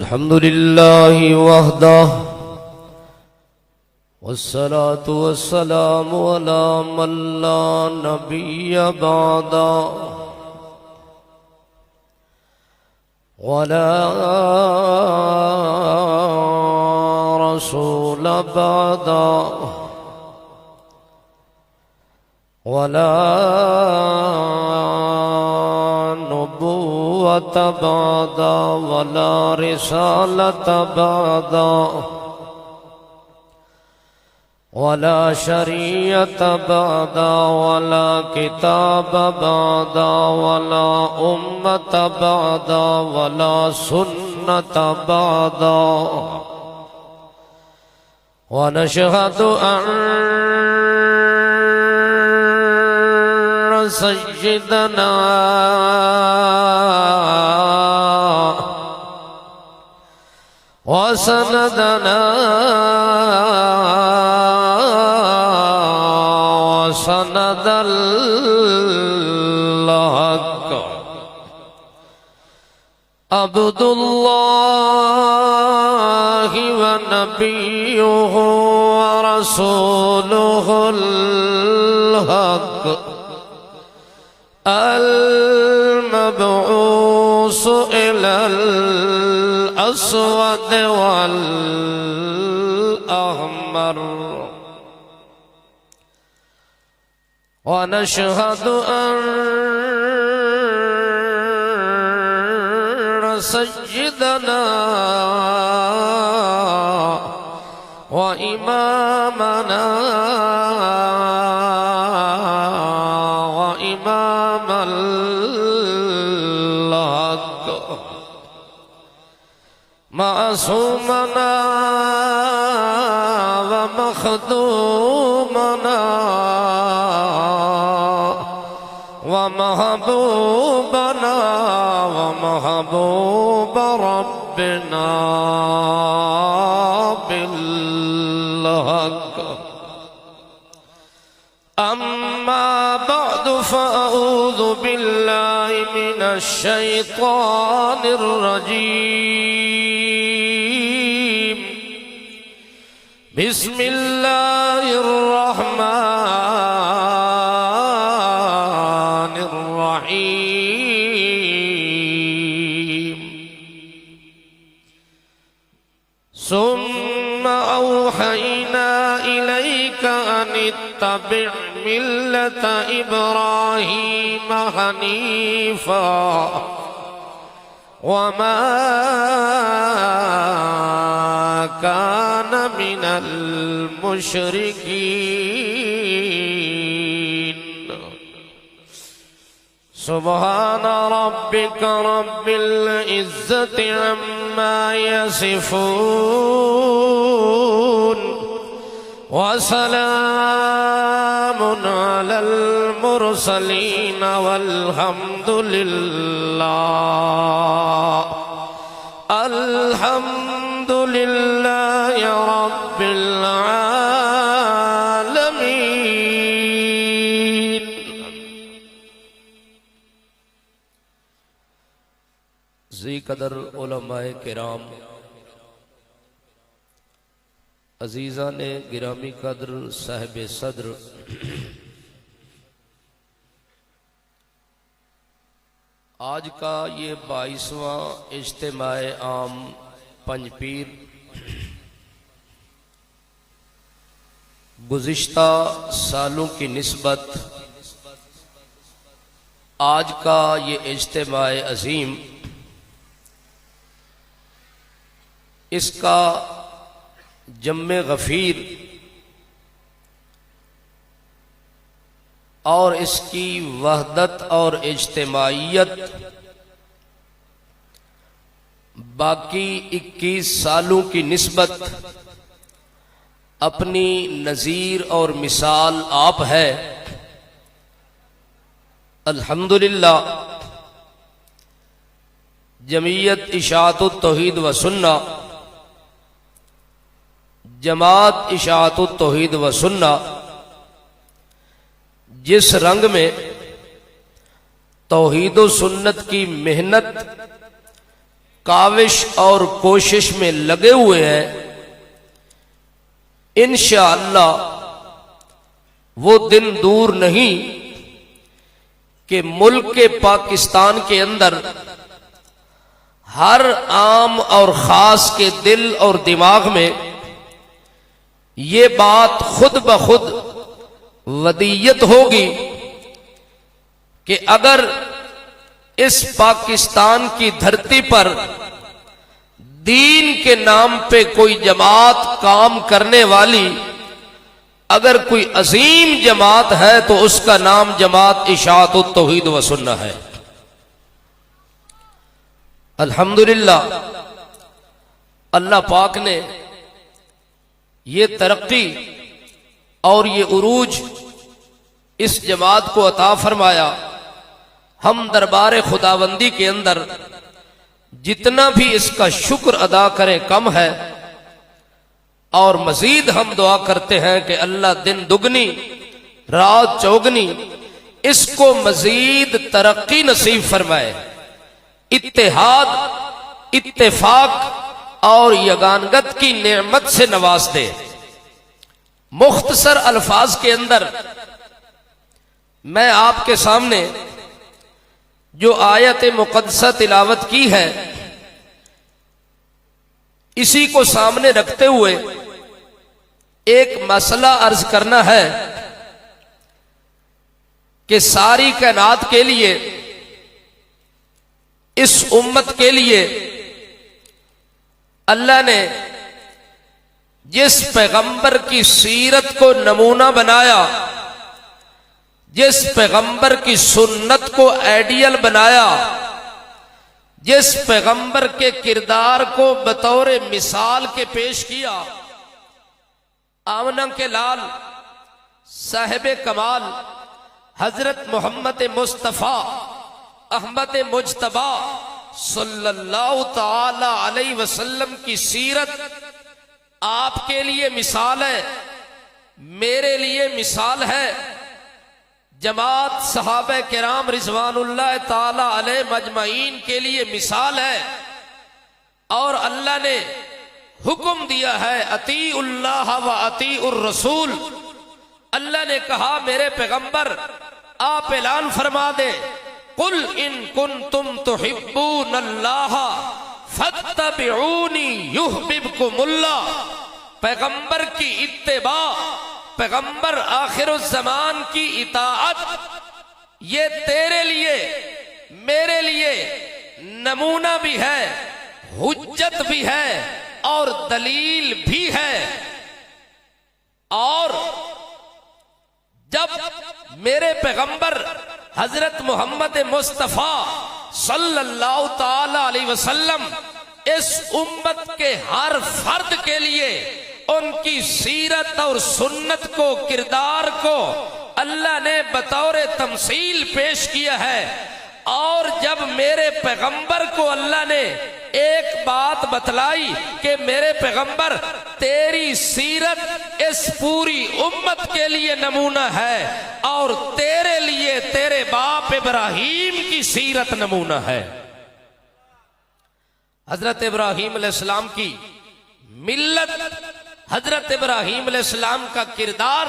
अल्हम्दुलिल्लाहि वहदह वस्सलातु वस्सलामु अला मन ला नबिय्य बअदा वला रसूल बअदा वला नबुव्वत बअदा वला रिसालत बअदा वला शरीयत बअदा वला किताब बअदा वला उम्मत बअदा वला सुन्नत बअदा वनशहदु अन्न सय्यदना वसनदना वसनदल हक़ अब्दुल्लाहि व नबियुहु व रसूलुहुल हक़ अल-मबऊस इलल अस्वद वल अहमर व नशहदु अन्न सय्यदना व इमामना व इमामल हक़ मासूमना व मखदूमना व महबूबना व महबूब रब्बिना बिल हक़ अम्मा बअदु फ़अऊज़ु बिल्लाहि मिनश शैतानिर रजीम बिस्मिल्लाहिर रहमानिर रहीम सुम्मा औहैना इलैका अनित्तबि' मिल्लत इब्राहीम हनीफा वमा कान मिनल मुशरिकीन सुब्हान रब्बिका रब्बिल इज्जति अम्मा यसिफून वसलामुन अलल मुरसलीन अल्हम्दुलिल्लाहि रब्बिल आलमीन। ज़ी कदर उलमाए किराम अजीज़ा ने गिरामी कद्र साहिब सद्र आज का ये 22वां इज्तिमाए आम पंजपीर गुज़िश्ता सालों की निस्बत आज का ये इज्तिमाए अजीम इसका जम्मे गफीर और इसकी वहदत और इज्तिमाइयत बाकी 21 सालों की निस्बत अपनी नज़ीर और मिसाल आप है। अल्हम्दुलिल्लाह जमीयत इशाअतुत तौहीद व सुन्ना जमात इशाअतुत तौहीद व सुन्ना जिस रंग में तौहीद व सुन्नत की मेहनत काविश और कोशिश में लगे हुए हैं। इंशाअल्लाह वो दिन दूर नहीं कि मुल्क के पाकिस्तान के अंदर हर आम और खास के दिल और दिमाग में ये बात खुद ब खुद वदीयत होगी कि अगर इस पाकिस्तान की धरती पर दीन के नाम पे कोई जमात काम करने वाली अगर कोई अजीम जमात है तो उसका नाम जमात इशाअतुत तौहीद व सुन्नह है। अल्हम्दुलिल्लाह, अल्लाह पाक ने ये तरक्की और ये उरूज इस जमात को अता फरमाया। हम दरबार खुदाबंदी के अंदर जितना भी इसका शुक्र अदा करें कम है, और मजीद हम दुआ करते हैं कि अल्लाह दिन दुगनी रात चौगनी इसको मजीद तरक्की नसीब फरमाए, इत्तेहाद, इत्तेफाक और यगानगत की नेमत से नवाज दे। मुख्तसर अल्फाज के अंदर मैं आपके सामने जो आयत मुक़द्दसा तिलावत की है इसी को सामने रखते हुए एक मसला अर्ज करना है कि सारी कायनात के लिए, इस उम्मत के लिए अल्लाह ने जिस पैगंबर की सीरत को नमूना बनाया, जिस पैगंबर की सुन्नत को आइडियल बनाया, जिस पैगंबर के किरदार को बतौर मिसाल के पेश किया, आमना के लाल साहिबे कमाल हजरत मोहम्मद मुस्तफ़ा अहमद मुज्तबा सल्लल्लाहु ताला अलैहि वसल्लम की सीरत आपके लिए मिसाल है, मेरे लिए मिसाल है, जमात सहाबे किराम रिजवानुल्लाह ताला अलैहि मजमाइन के लिए मिसाल है। और अल्लाह ने हुक्म दिया है अतीउल्लाह व अतीउर रसूल। अल्लाह ने कहा मेरे पैगंबर आप ऐलान फरमा दे, कुल इन कुंतुम तुहिब्बूनल्लाह फत्तबिऊनी युहबिबकुमुल्लाह। पैगंबर की इत्तिबा, पैगंबर आखिरुज़्ज़मान की इताअत, ये तेरे लिए मेरे लिए नमूना भी है, हुज्जत भी है और दलील भी है। और जब मेरे पैगंबर हजरत मोहम्मद मुस्तफ़ा सल्लल्लाहु ताला अलैहि वसल्लम इस उम्मत के हर फर्द के लिए उनकी सीरत और सुन्नत को, किरदार को अल्लाह ने बतौर तमसील पेश किया है। और जब मेरे पैगंबर को अल्लाह ने एक बात बतलाई कि मेरे पैगंबर तेरी सीरत इस पूरी उम्मत के लिए नमूना है और तेरे लिए तेरे बाप इब्राहिम की सीरत नमूना है। हजरत इब्राहिम अलैहिस्सलाम की मिल्लत, हजरत इब्राहिम अलैहिस्सलाम का किरदार,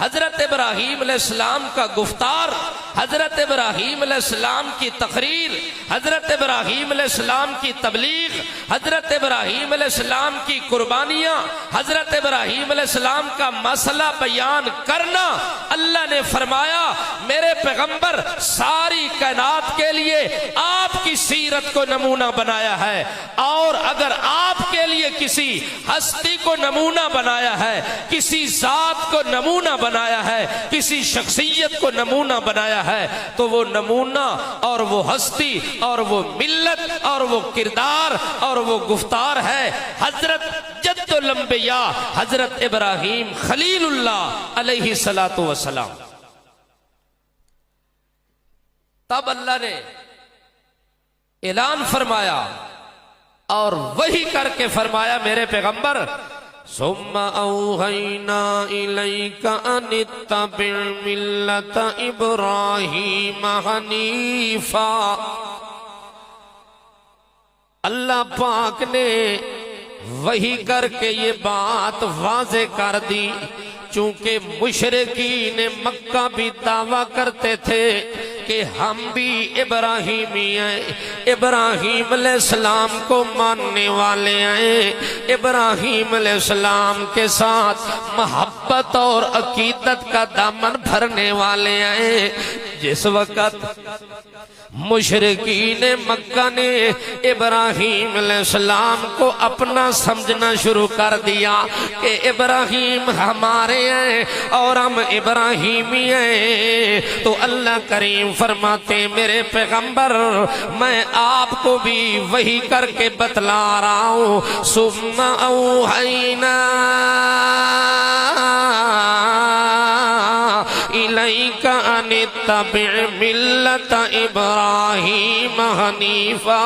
हजरत इब्राहिम अलैहिस्सलाम का गुफ्तार, हजरत इब्राहिम अलैहिस्सलाम की तकरीर, हजरत इब्राहिम अलैहिस्सलाम की तबलीग, हजरत इब्राहिम अलैहिस्सलाम की कुर्बानियां, हजरत इब्राहिम अलैहिस्सलाम का मसला बयान करना, अल्लाह ने फरमाया मेरे पैगंबर सारी कायनात के लिए आपकी सीरत को नमूना बनाया है। और अगर आपके लिए किसी हस्ती को नमूना बनाया है, किसी जात को नमूना बनाया है, किसी शख्सियत को नमूना बनाया है, तो वो नमूना और वो हस्ती और वो मिल्लत और वो किरदार और वो गुफ्तार है हजरत जद्दुल अंबिया हजरत इब्राहिम खलीलुल्लाह अलैहि सलातो वसलाम। तब अल्लाह ने ऐलान फरमाया और वही करके फरमाया मेरे पैगंबर, सुम्मा औहैना इलैका अनित्तबि मिल्लत इब्राहीम हनीफा। अल्लाह पाक ने वही करके ये बात वाज़े कर दी। चूंकि मुशरिकीन मक्का भी दावा करते थे कि हम भी इब्राहिमी हैं, इब्राहिम अलैहिस्सलाम को मानने वाले हैं, इब्राहिम अलैहिस्सलाम के साथ मोहब्बत और अकीदत का दामन भरने वाले हैं। जिस वक़्त मुशरिकीन मक्का ने इब्राहिम अलैहिस्सलाम को अपना समझना शुरू कर दिया कि इब्राहिम हमारे हैं और हम इब्राहिमी हैं, तो अल्लाह करीम फरमाते मेरे पैगंबर मैं आपको भी वही करके बतला रहा हूँ। सुम्मा औहैना इलैका अनित्तबि मिल्लत इब्राहीम हनीफा।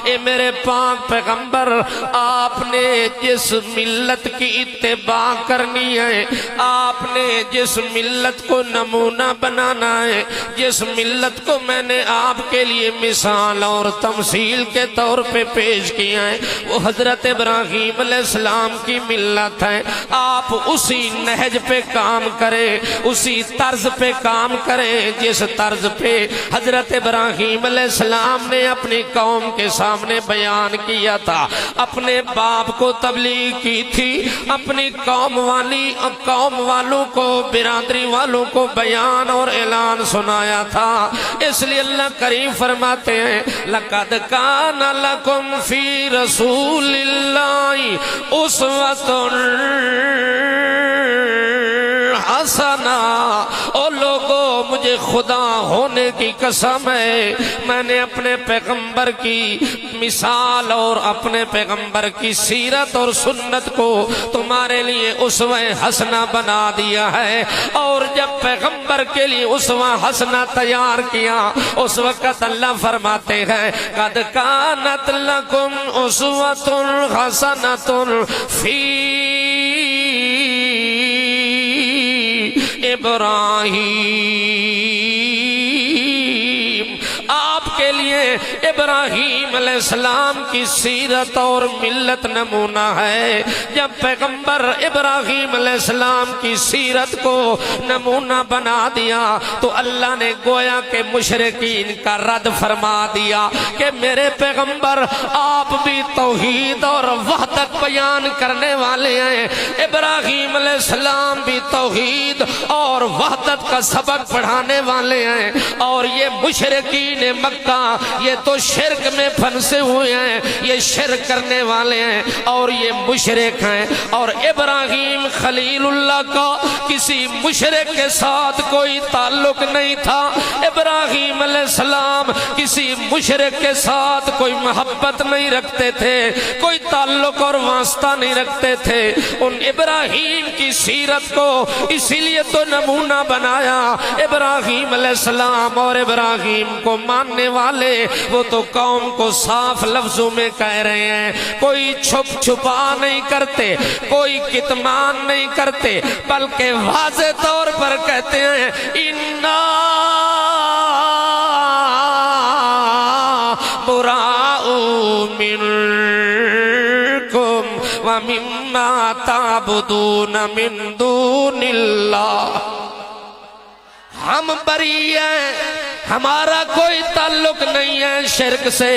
ए मेरे पाक पैगंबर आपने जिस मिल्लत की इत्तिबा करनी है, आपने जिस मिल्लत को नमूना बनाना है, जिस मिल्लत को मैंने आपके लिए मिसाल और तमसील के तौर पे पेश किया है, वो हजरत इब्राहीम अलैहिस्सलाम की मिल्लत है। आप उसी नहज पे काम करें, उसी तर्ज पे काम करें जिस तर्ज पे हजरत इब्राहीम अलैहिस्सलाम ने अपनी कौम के सामने बयान किया था, अपने बाप को तबलीग की थी, अपनी कौम वालों को, बिरादरी वालों को बयान और ऐलान सुनाया था। इसलिए अल्लाह करीम फरमाते हैं लक़द कान लकुम फी रसूलिल्लाहि उस्वतुन हसना। ओ लोगो मुझे खुदा होने की कसम है, मैंने अपने पैगंबर की मिसाल और अपने पैगंबर की सीरत और सुन्नत को तुम्हारे लिए उसवा हसना बना दिया है। और जब पैगंबर के लिए उसवा हसना तैयार किया उस वक़्त अल्लाह फरमाते हैं कद कानत लकुम उसवतुन हसनतुन फी इब्राहीम। आपके लिए इब्राहीम अलैहिस्सलाम की सीरत और मिल्लत नमूना है। जब पैगंबर इब्राहीम अलैहिस्सलाम की सीरत को नमूना बना दिया तो अल्लाह ने गोया के मुशरिकीन का रद्द फरमा दिया कि मेरे पैगंबर आप भी तौहीद और वहदत बयान करने वाले हैं, इब्राहीम अलैहिस्सलाम भी तौहीद और वहदत का सबक पढ़ाने वाले हैं। और ये मुशरिकीन मक्का ये तो शिरक में फंसे हुए हैं, ये शिरक करने वाले हैं और ये मुशरिक हैं। और इब्राहीम खलीलुल्लाह का किसी मुशरिक के साथ कोई ताल्लुक नहीं था, इब्राहीम अलैहिस्सलाम किसी मुशरिक के साथ कोई मोहब्बत नहीं रखते थे, कोई ताल्लुक और वास्ता नहीं रखते थे। उन इब्राहीम की सीरत को इसीलिए तो नमूना बनाया। इब्राहीम अलैहिस्सलाम और इब्राहीम को मानने वाले वो तो कौम को साफ लफ्जों में कह रहे हैं, कोई छुप छुपा नहीं करते, कोई कितमान नहीं करते, बल्कि वाज़े तौर पर कहते हैं इन्ना बुराउ मिनकुम व मिम्मा ताबुदून मिन दूनिल्लाह। हम बरी हैं, हमारा कोई ताल्लुक नहीं है शिरक से।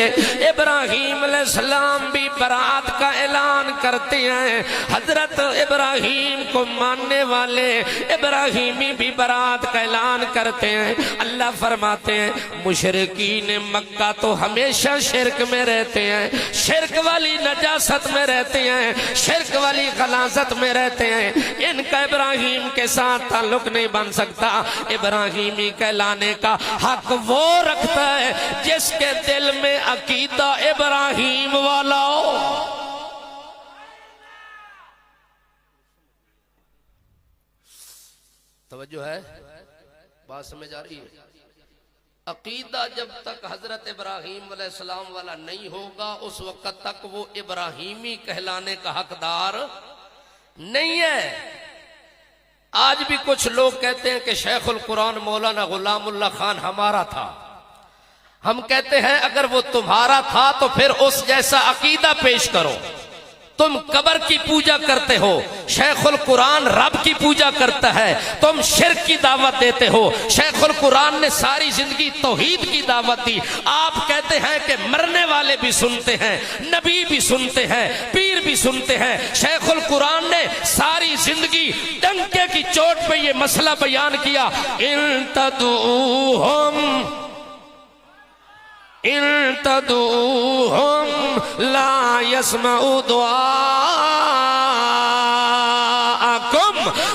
इब्राहीम अलैहिस्सलाम भी बरात का ऐलान करते हैं, हजरत इब्राहीम को मानने वाले इब्राहीमी भी बरात का ऐलान करते हैं। अल्लाह फरमाते हैं मुशरिकीन मक्का तो हमेशा शिरक में रहते हैं, शिरक वाली नजासत में रहते हैं, शिरक वाली गलाजत में रहते हैं, इनका इब्राहीम के साथ ताल्लुक नहीं बन सकता। इब्राहीमी कहलाने का हक वो रखता है जिसके दिल में अकीदा इब्राहीम वाला हो। तवज्जो है, बात समझ आ रही है? अकीदा जब तक हजरत इब्राहीम अलैहिस्सलाम वाला नहीं होगा उस वक्त तक वो इब्राहीमी कहलाने का हकदार नहीं है। आज भी कुछ लोग कहते हैं कि शेखुल कुरान मौलाना गुलामुल्लाह खान हमारा था, हम कहते हैं अगर वो तुम्हारा था तो फिर उस जैसा अकीदा पेश करो। तुम कब्र की पूजा करते हो, शेखुल कुरान रब की पूजा करता है, तुम शिर्क की दावत देते हो। शेखुल कुरान ने सारी जिंदगी तौहीद की दावत दी। आप कहते हैं कि मरने वाले भी सुनते हैं, नबी भी सुनते हैं, पीर भी सुनते हैं। शेखुल कुरान ने सारी जिंदगी डंके की चोट पे ये मसला बयान किया, इन तदूहुम ला यस्मउ दुआअकुम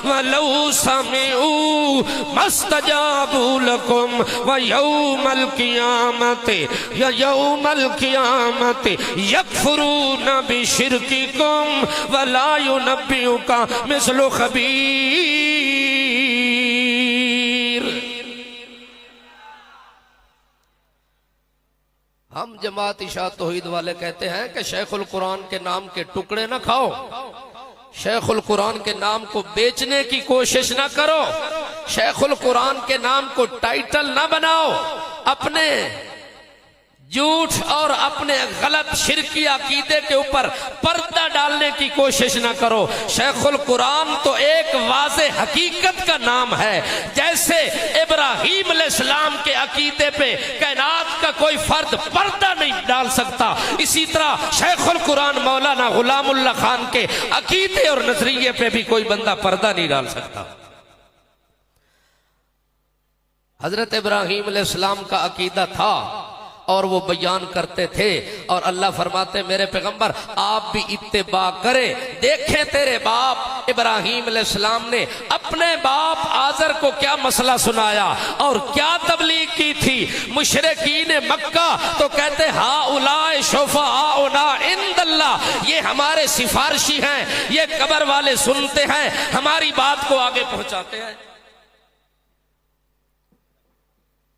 वलौ समिउ मस्तजाबु लकुम व यौमल क़ियामति यकफुरून बिशिरकिकुम व ला युनब्बिउका मिस्लु खबीर। हम जमात इशा तौहीद वाले कहते हैं कि शेखुल कुरान के नाम के टुकड़े ना खाओ, शेखुल कुरान के नाम को बेचने की कोशिश ना करो, शेखुल कुरान के नाम को टाइटल ना बनाओ, अपने झूठ और अपने गलत शिरकी अकीदे के ऊपर पर्दा डालने की कोशिश ना करो। शेखुल कुरान तो एक वाज़े हकीकत का नाम है। जैसे इब्राहीम अलैहिस्सलाम के अकीदे पे कायनात का कोई फर्द पर्दा नहीं डाल सकता, इसी तरह शेखुल कुरान मौलाना गुलामुल्लाह खान के अकीदे और नजरिए पे भी कोई बंदा पर्दा नहीं डाल सकता। हजरत इब्राहीम अलैहिस्सलाम का अकीदा था और वो बयान करते थे, और अल्लाह फरमाते मेरे पैगंबर आप भी इत्तेबा करें। देखें तेरे बाप इब्राहीम अलैहिस्सलाम ने अपने बाप आजर को क्या मसला सुनाया और क्या तबलीग की थी। मुशरिकीन मक्का तो कहते हा उलाए शुफाउना इंदल्लाह, ये हमारे सिफारिशी हैं, ये कब्र वाले सुनते हैं, हमारी बात को आगे पहुंचाते हैं।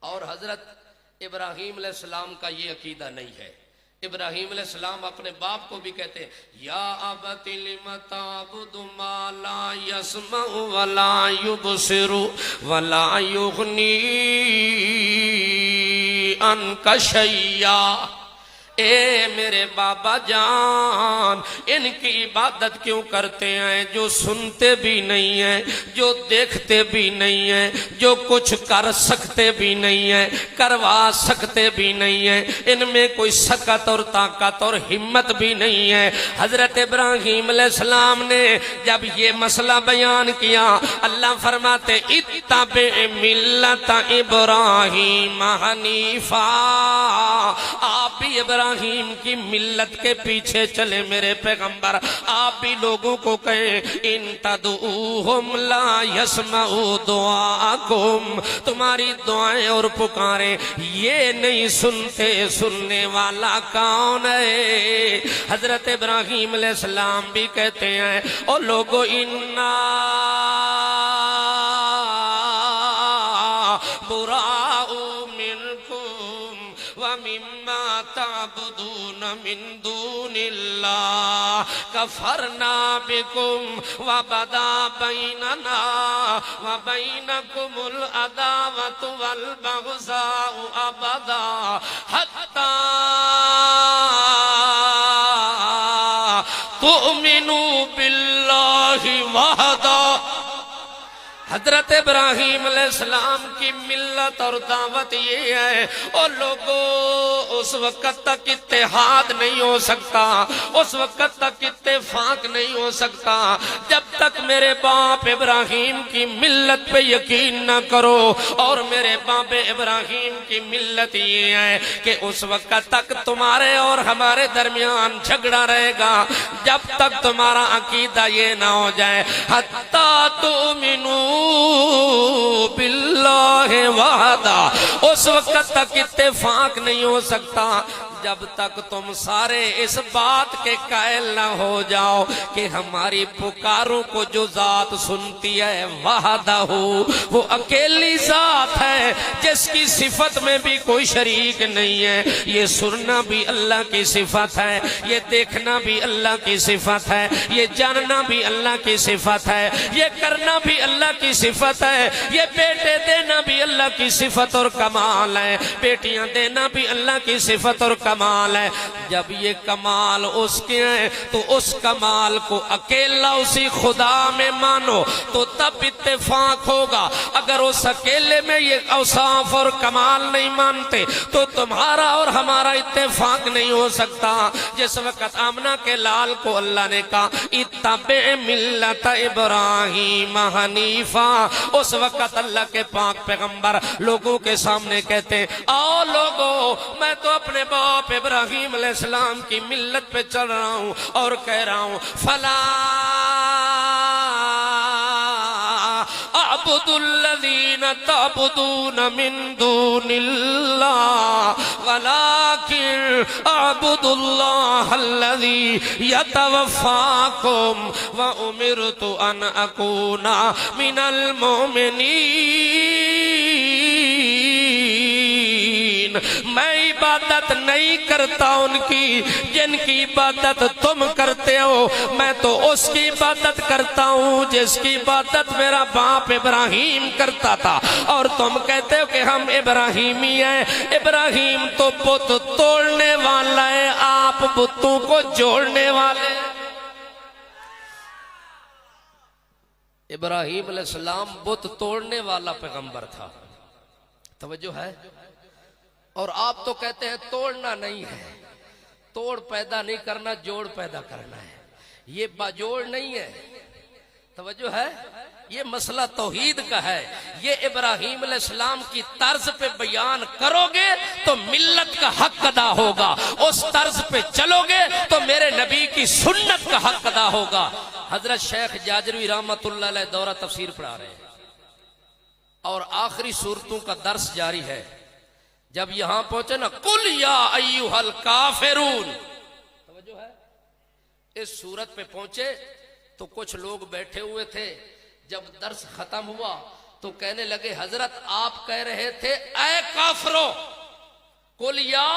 और हजरत इब्राहीम अलैहिस्सलाम का ये अकीदा नहीं है। इब्राहीम अलैहिस्सलाम अपने बाप को भी कहते हैं या अबति लिम ताबुदु मा ला यस्मउ वला युबसिरु वला युगनी अनका शैया। ए मेरे बाबा जान, इनकी इबादत क्यों करते हैं जो सुनते भी नहीं हैं, जो देखते भी नहीं हैं, जो कुछ कर सकते भी नहीं हैं, करवा सकते भी नहीं हैं, इनमें कोई सकत और ताकत और हिम्मत भी नहीं है। हजरत इब्राहीम अलैहिस्सलाम ने जब ये मसला बयान किया, अल्लाह फरमाते इत्तबि मिल्लत इब्राहीम हनीफा, आप भी इब्राहीम की मिल्लत के पीछे चले मेरे पैगंबर। आप भी लोगों को कहें इन तदऊहुम ला यस्मउ दुआकुम, तुम्हारी दुआएं और पुकारें ये नहीं सुनते, सुनने वाला कौन है। हजरत इब्राहीम अलैहिस्सलाम भी कहते हैं ओ लोगो इन्ना बुराउ मिनकुम व मिम्मा ताबुदून मिन दूनिल्लाह कफरना बिकुम व बदा बैनना व बैनकुमुल अदावतु वल बग़ज़ाउ अबदा हत्ता तुमिनु बिल्लाहि वहदा। हजरत इब्राहीम अलैहिस्सलाम की मिल्लत और दावत ये है और लोगों उस वक्त तक इत्तेहाद नहीं हो सकता, उस वक्त तक इत्तेफाक नहीं हो सकता जब तक मेरे बाप इब्राहीम की मिल्लत पे यकीन न करो। और मेरे बाप इब्राहीम की मिल्लत ये है कि उस वक्त तक तुम्हारे और हमारे दरमियान झगड़ा रहेगा जब तक तुम्हारा अकीदा ये ना हो जाए हत्ता तुमिनू बिल्लाहि वहदा, उस वक्त तक इत्तेफाक नहीं हो सकता जब तक तुम सारे इस बात के कायल ना हो जाओ कि हमारी पुकारों को जो जात सुनती है वहदहू, वो अकेली जात है जिसकी सिफत में भी कोई शरीक नहीं है। ये सुनना भी अल्लाह की सिफत है, ये देखना भी अल्लाह की सिफत है, ये जानना भी अल्लाह की सिफत है, ये करना भी अल्लाह की सिफत है, ये बेटे देना भी अल्लाह की सिफत और कमाल है, बेटियां देना भी अल्लाह की सिफत और कमाल है। जब ये कमाल उसके हैं तो उस कमाल को अकेला उसी खुदा में मानो तो तब इत्तेफाक होगा। अगर उस अकेले में ये औसाफ और कमाल नहीं मानते तो तुम्हारा और हमारा इत्तेफाक नहीं हो सकता। जिस वक्त आमना के लाल को अल्लाह ने कहा इत्तबे मिल्लत इब्राहीम हनीफा, उस वक्त अल्लाह के पाक पैगंबर लोगों के सामने कहते आओ लोगो, मैं तो अपने बाप इब्राहीम अलैहिस्सलाम की मिल्लत पे चल रहा हूं और कह रहा हूं फला अअबुदुल्लज़ीना तअबुदून मिन दूनिल्लाह वलाकिन अअबुदुल्लाहल्लज़ी यतवफ़्फ़ाकुम व उमिरतु अन अकूना मिनल मुमिनीन। मैं इबादत नहीं करता उनकी जिनकी इबादत तुम करते हो, मैं तो उसकी इबादत करता हूँ जिसकी इबादत मेरा बाप इब्राहिम करता था। और तुम कहते हो कि हम इब्राहिमी हैं। इब्राहिम तो बुत तोड़ने वाला है, आप बुतों को जोड़ने वाले। इब्राहिम अलैहिस्सलाम बुत तोड़ने वाला पैगंबर था, तवज्जो है। और आप तो कहते हैं तोड़ना नहीं है, तोड़ पैदा नहीं करना, जोड़ पैदा करना है। ये बाजोड़ नहीं है, तवज्जो है। ये मसला तौहीद का है। ये इब्राहिम अलैहिस्सलाम की तर्ज पे बयान करोगे तो मिल्लत का हक अदा होगा, उस तर्ज पे चलोगे तो मेरे नबी की सुन्नत का हक अदा होगा। हजरत शेख जाजरवी रहमतुल्लाह अलैह दौरा तफसीर पढ़ा रहे हैं और आखिरी सूरतों का दर्स जारी है। जब यहां पहुंचे ना कुल या अय्युहल काफिरून, तवज्जो है, इस सूरत पे पहुंचे तो कुछ लोग बैठे हुए थे। जब दर्स खत्म हुआ तो कहने लगे हजरत आप कह रहे थे ऐ काफिरो, कुल या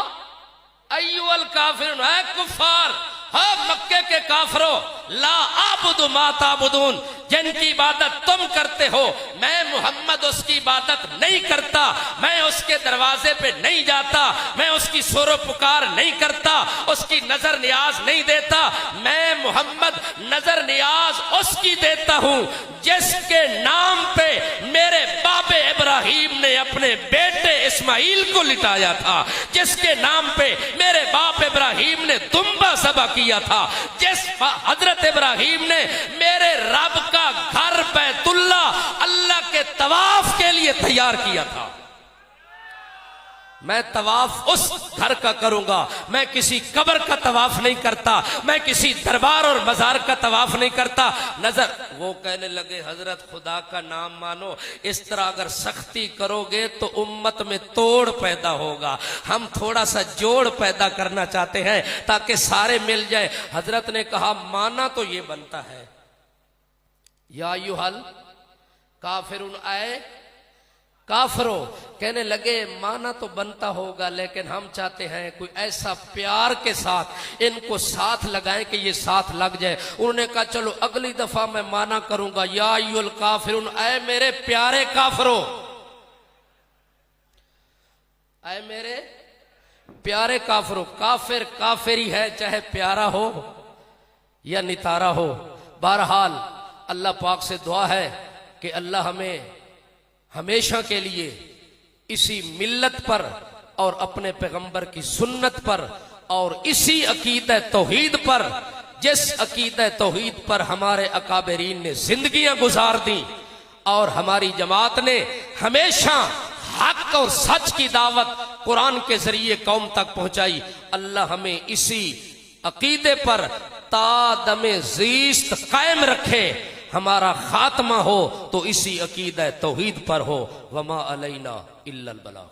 अय्युहल काफिरून, ऐ कुफार, हाँ मक्के के काफिरो, ला आबुदु मा ताबुदून, जिनकी इबादत तुम करते हो मैं मोहम्मद उसकी इबादत नहीं करता, मैं उसके दरवाजे पे नहीं जाता, मैं उसकी सुरो पुकार नहीं करता, उसकी नजर नियाज नहीं देता। मैं मोहम्मद नजर नियाज उसकी देता हूं जिसके नाम पे मेरे बाबे इब्राहिम ने अपने बेटे इस्माइल को लिटाया था, जिसके नाम पे मेरे बाप इब्राहिम ने दुम्बा ज़बह किया था, जिस हजरत इब्राहिम ने मेरे रब का घर बैतुल्ला अल्लाह के तवाफ के लिए तैयार किया था। मैं तवाफ उस घर का करूंगा, मैं किसी कब्र का तवाफ नहीं करता, मैं किसी दरबार और मजार का तवाफ नहीं करता। नजर वो कहने लगे हजरत खुदा का नाम मानो, इस तरह अगर सख्ती करोगे तो उम्मत में तोड़ पैदा होगा। हम थोड़ा सा जोड़ पैदा करना चाहते हैं ताकि सारे मिल जाए। हजरत ने कहा माना तो ये बनता है या अय्युहल काफिरून, आए काफिरो, कहने लगे माना तो बनता होगा लेकिन हम चाहते हैं कोई ऐसा प्यार के साथ इनको साथ लगाएं कि ये साथ लग जाए। उन्होंने कहा चलो अगली दफा मैं माना करूंगा या अय्युहल काफिरून, ऐ मेरे प्यारे काफिरो, ऐ मेरे प्यारे काफिरो। काफिर काफिरी है, चाहे प्यारा हो या नितारा हो। बहरहाल अल्लाह पाक से दुआ है कि अल्लाह हमें हमेशा के लिए इसी मिल्लत पर और अपने पैगंबर की सुन्नत पर और इसी अकीदा तौहीद पर, जिस अकीदा तौहीद पर हमारे अकाबरीन ने जिंदगियां गुजार दी और हमारी जमात ने हमेशा हक और सच की दावत कुरान के जरिए कौम तक पहुंचाई, अल्लाह हमें इसी अकीदे पर तादमे ज़ीस्त कायम रखे। हमारा खात्मा हो तो इसी अकीदा तौहीद पर हो। वमा अलैना इल्लल बलाग।